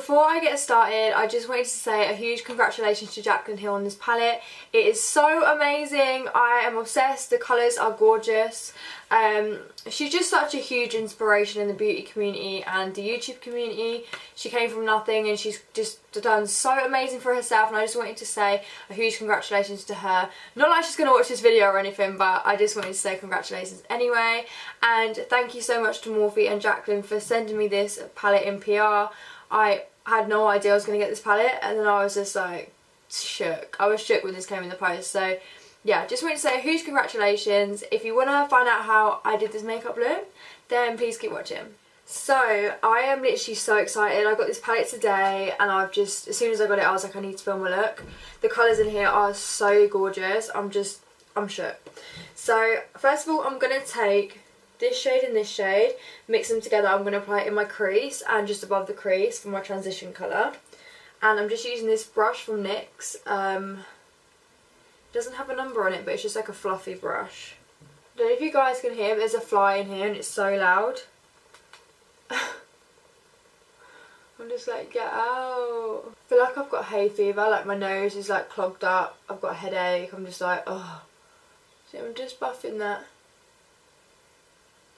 before I get started, I just wanted to say a huge congratulations to Jaclyn here on this palette. It is so amazing. I am obsessed. The colours are gorgeous. She's just such a huge inspiration in the beauty community and the YouTube community. She came from nothing and she's just done so amazing for herself, and I just wanted to say a huge congratulations to her. Not like she's going to watch this video or anything, but I just wanted to say congratulations anyway. And thank you so much to Morphe and Jaclyn for sending me this palette in PR. I had no idea I was going to get this palette, and then I was just like shook. I was shook when this came in the post. So yeah, just wanted to say a huge congratulations. If you want to find out how I did this makeup look, then please keep watching. So I am literally so excited. I got this palette today and I've just, as soon as I got it, I was like, I need to film a look. The colours in here are so gorgeous. I'm shook. So first of all, I'm going to take this shade and this shade, mix them together. I'm going to apply it in my crease and just above the crease for my transition colour. And I'm just using this brush from NYX. It doesn't have a number on it, but it's just like a fluffy brush. I don't know if you guys can hear, but there's a fly in here and it's so loud. I'm just like, get out. I feel like I've got hay fever, like my nose is like clogged up, I've got a headache, I'm just like, oh. So I'm just buffing that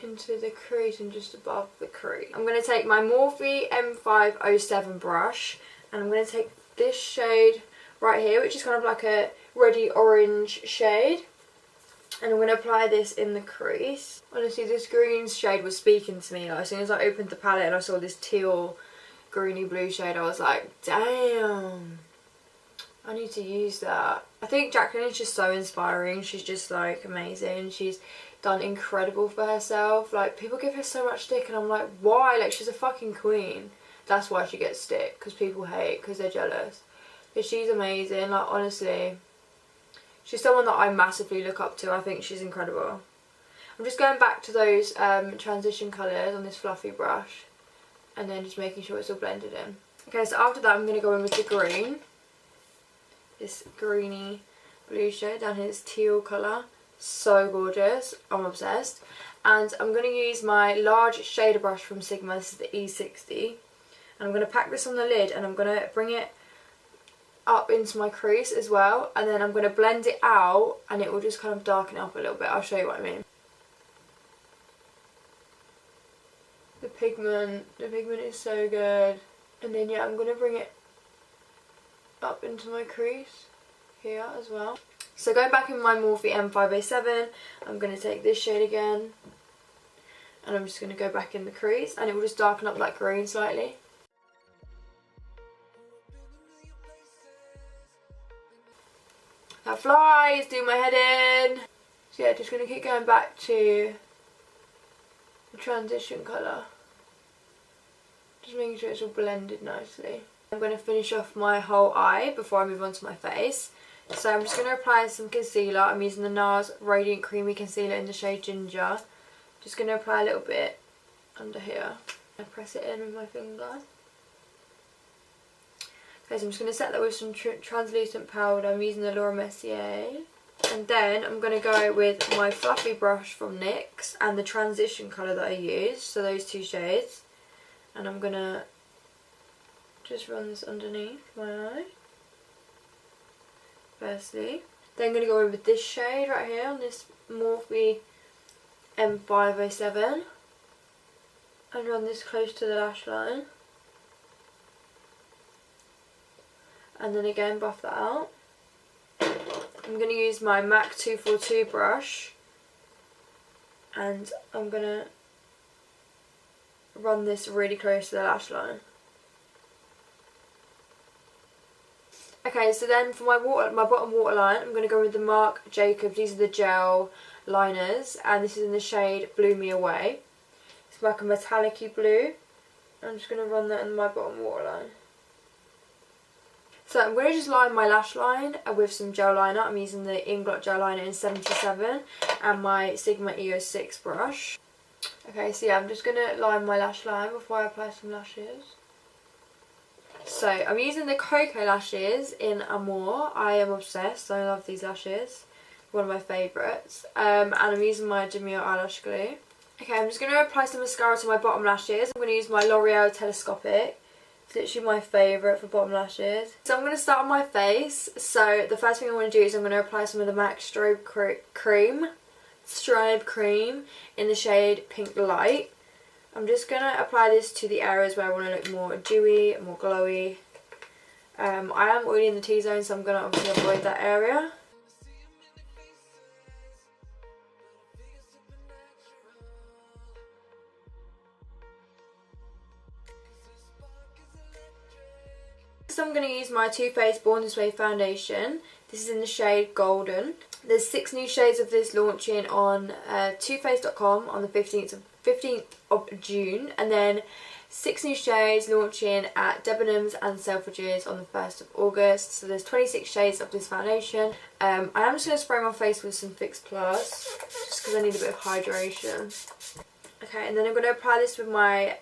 into the crease and just above the crease. I'm going to take my Morphe M507 brush and I'm going to take this shade right here, which is kind of like a reddy orange shade, and I'm going to apply this in the crease. Honestly, this green shade was speaking to me. Like, as soon as I opened the palette and I saw this teal greeny blue shade, I was like, damn, I need to use that. I think Jaclyn is just so inspiring. She's just like amazing. She's done incredible for herself. Like, people give her so much stick and I'm like, why? Like, she's a fucking queen. That's why she gets stick, because people hate, because they're jealous. But she's amazing. Like, honestly, she's someone that I massively look up to. I think she's incredible. I'm just going back to those transition colours on this fluffy brush and then just making sure it's all blended in. Okay, so after that I'm going to go in with the green. This greeny blue shade down here, this teal colour. So gorgeous. I'm obsessed. And I'm going to use my large shader brush from Sigma. This is the E60. And I'm going to pack this on the lid and I'm going to bring it up into my crease as well, and then I'm going to blend it out and it will just kind of darken it up a little bit. I'll show you what I mean. The pigment is so good. And then yeah, I'm going to bring it up into my crease here as well. So going back in my Morphe M507, I'm going to take this shade again and I'm just going to go back in the crease and it will just darken up that green slightly. That fly is doing my head in. So yeah, just going to keep going back to the transition colour. Just making sure it's all blended nicely. I'm going to finish off my whole eye before I move on to my face. So I'm just going to apply some concealer. I'm using the NARS Radiant Creamy Concealer in the shade Ginger. Just going to apply a little bit under here. I press it in with my finger. Okay, so I'm just going to set that with some translucent powder. I'm using the Laura Mercier. And then I'm going to go with my fluffy brush from NYX and the transition colour that I used. So those two shades. And I'm going to just run this underneath my eye. Firstly. Then I'm going to go in with this shade right here on this Morphe M507. And run this close to the lash line. And then again buff that out. I'm going to use my MAC 242 brush and I'm going to run this really close to the lash line. Okay, so then for my bottom waterline, I'm going to go with the Marc Jacobs. These are the gel liners and this is in the shade Blew Me Away. It's like a metallic-y blue. I'm just going to run that in my bottom waterline. So I'm going to just line my lash line with some gel liner. I'm using the Inglot gel liner in 77 and my Sigma EOS 6 brush. Okay, so yeah, I'm just going to line my lash line before I apply some lashes. So I'm using the Cocoa lashes in Amour. I am obsessed. I love these lashes. One of my favourites. And I'm using my Demure eyelash glue. Okay, I'm just going to apply some mascara to my bottom lashes. I'm going to use my L'Oreal Telescopic. literally my favourite for bottom lashes. So I'm going to start on my face. So the first thing I want to do is I'm going to apply some of the MAC Strobe Cream in the shade Pink Light. I'm just going to apply this to the areas where I want to look more dewy, more glowy. I am oily in the T-zone, so I'm going to obviously avoid that area. So I'm going to use my Too Faced Born This Way foundation. This is in the shade Golden. There's 6 new shades of this launching on toofaced.com on the 15th of June, and then 6 new shades launching at Debenhams and Selfridges on the 1st of August. So there's 26 shades of this foundation. I am just going to spray my face with some Fix Plus just because I need a bit of hydration. Okay, and then I'm going to apply this with my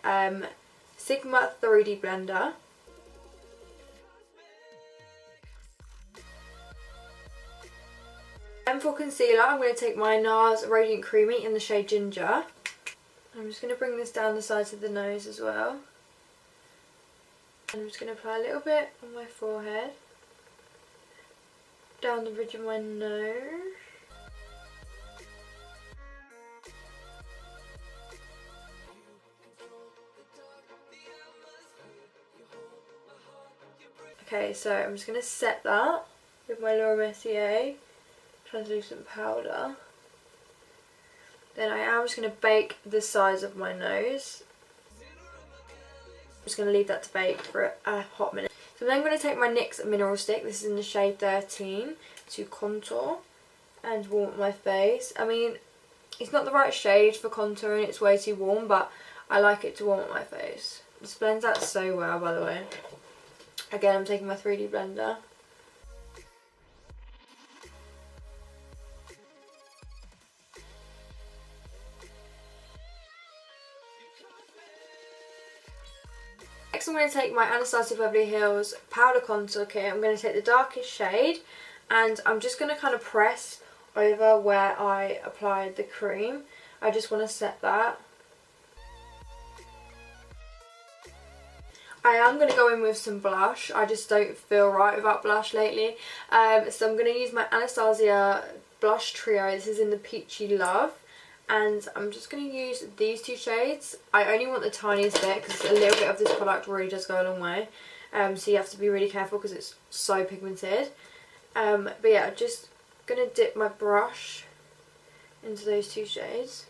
Sigma 3D blender. And for concealer, I'm going to take my NARS Radiant Creamy in the shade Ginger. I'm just going to bring this down the sides of the nose as well. And I'm just going to apply a little bit on my forehead, down the ridge of my nose. Okay, so I'm just going to set that with my Laura Mercier translucent powder. Then I am just going to bake the sides of my nose. I'm just going to leave that to bake for a hot minute. So I'm then going to take my NYX Mineral Stick, this is in the shade 13, to contour and warm up my face. I mean, it's not the right shade for contouring, it's way too warm, but I like it to warm up my face. This blends out so well, by the way. Again, I'm taking my 3D blender. Next I'm going to take my Anastasia Beverly Hills Powder Contour Kit. I'm going to take the darkest shade and I'm just going to kind of press over where I applied the cream. I just want to set that. I am going to go in with some blush. I just don't feel right without blush lately. So I'm going to use my Anastasia Blush Trio. This is in the Peachy Love. And I'm just going to use these 2 shades. I only want the tiniest bit because a little bit of this product really does go a long way. So you have to be really careful because it's so pigmented. But yeah, I'm just going to dip my brush into those 2 shades.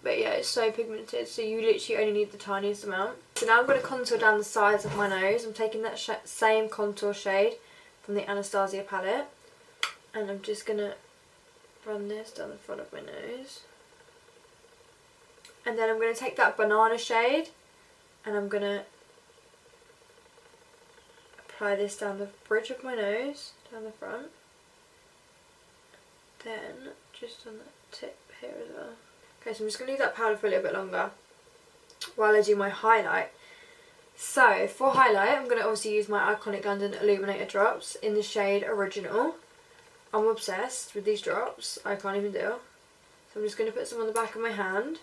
But yeah, it's so pigmented, so you literally only need the tiniest amount. So now I'm going to contour down the sides of my nose. I'm taking that same contour shade from the Anastasia palette. And I'm just going to run this down the front of my nose. And then I'm going to take that banana shade and I'm going to apply this down the bridge of my nose, down the front. Then just on the tip here as well. Okay, so I'm just going to leave that powder for a little bit longer while I do my highlight. So for highlight, I'm going to obviously use my Iconic London Illuminator drops in the shade Original. I'm obsessed with these drops, I can't even do. So I'm just going to put some on the back of my hand.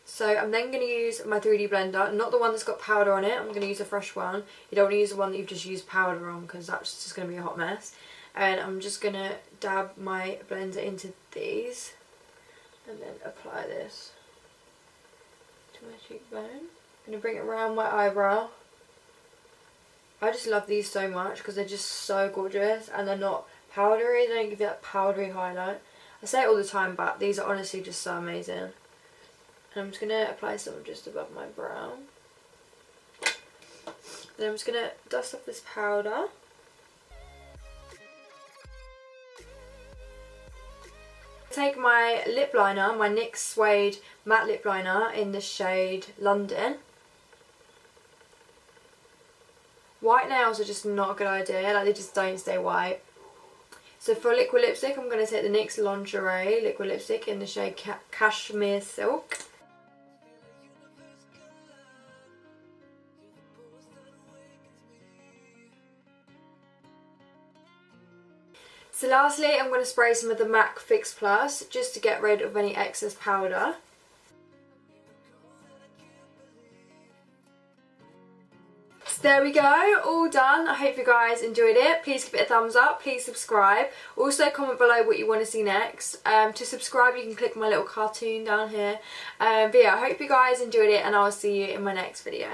So I'm then going to use my 3D blender, not the one that's got powder on it, I'm going to use a fresh one. You don't want to use the one that you've just used powder on because that's just going to be a hot mess. And I'm just going to dab my blender into these and then apply this to my cheekbone. I'm going to bring it around my eyebrow. I just love these so much because they're just so gorgeous and they're not powdery, they don't give you that powdery highlight. I say it all the time, but these are honestly just so amazing. And I'm just going to apply some just above my brow. Then I'm just going to dust off this powder. Take my lip liner, my NYX Suede matte lip liner in the shade London. White nails are just not a good idea, like they just don't stay white. So for liquid lipstick, I'm going to take the NYX Lingerie liquid lipstick in the shade Cashmere Silk. So lastly, I'm going to spray some of the MAC Fix Plus just to get rid of any excess powder. yes, there we go, all done. I hope you guys enjoyed it. Please give it a thumbs up, please subscribe. Also comment below what you want to see next. To subscribe you can click my little cartoon down here. But yeah, I hope you guys enjoyed it and I'll see you in my next video.